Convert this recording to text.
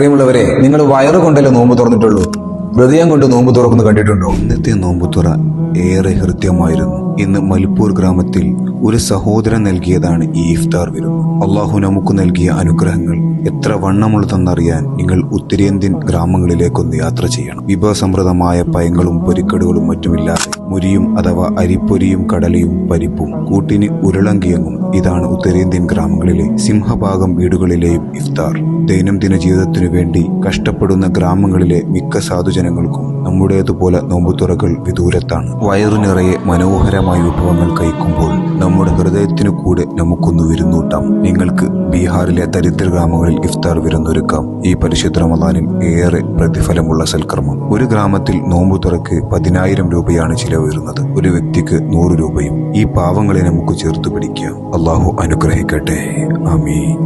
പ്രിയമുള്ളവരെ, നിങ്ങൾ വയറുകൊണ്ടല്ലേ നോമ്പ് തുറന്നിട്ടുള്ളൂ, ഹൃദയം കൊണ്ട് നോമ്പ് തുറക്കുന്നു കണ്ടിട്ടുണ്ടോ? ഇന്നത്തെ നോമ്പുതുറ ഏറെ ഹൃദ്യമായിരുന്നു. ഇന്ന് മൽപ്പൂർ ഗ്രാമത്തിൽ ഒരു സഹോദരൻ നൽകിയതാണ് ഈ ഇഫ്താർ വിരുന്ന്. അള്ളാഹു നമുക്ക് നൽകിയ അനുഗ്രഹങ്ങൾ എത്ര വണ്ണമുള്ളതെന്നറിയാൻ നിങ്ങൾ ഉത്തരേന്ത്യൻ ഗ്രാമങ്ങളിലേക്കൊന്ന് യാത്ര ചെയ്യണം. വിഭവസമൃദ്ധമായ പയങ്ങളും പൊരിക്കടുകളും മറ്റുമില്ലാതെ മുരിയും അഥവാ അരിപ്പൊരിയും കടലയും പരിപ്പും കൂട്ടിന് ഉരുളങ്കിയങ്ങും, ഇതാണ് ഉത്തരേന്ത്യൻ ഗ്രാമങ്ങളിലെ സിംഹഭാഗം വീടുകളിലെയും ഇഫ്താർ. ദൈനംദിന ജീവിതത്തിനു വേണ്ടി കഷ്ടപ്പെടുന്ന ഗ്രാമങ്ങളിലെ മിക്ക സാധുജനങ്ങൾക്കും നമ്മുടേതുപോലെ നോമ്പുതുറകൾ വിദൂരത്താണ്. വയറു നിറയെ മനോഹരമായ വിഭവങ്ങൾ കഴിക്കുമ്പോൾ നമ്മുടെ ഹൃദയത്തിനു കൂടെ നമുക്കൊന്ന് വിരുന്നൂട്ടാം. നിങ്ങൾക്ക് ബീഹാറിലെ ദരിദ്ര ഗ്രാമങ്ങളിൽ ഇഫ്താർ വിരുന്നൊരുക്കാം. ഈ പരിശുദ്ധ റമദാനിൽ ഏറെ പ്രതിഫലമുള്ള സൽക്കർമ്മം. ഒരു ഗ്രാമത്തിൽ നോമ്പുതുറക്ക് 10,000 രൂപയാണ് ചിലവ് വരുന്നത്. ഒരു വ്യക്തിക്ക് 100 രൂപയും. ഈ പാവങ്ങളെ നമുക്ക് ചേർത്തു പിടിക്കാം. അള്ളാഹു അനുഗ്രഹിക്കട്ടെ. ആമീൻ.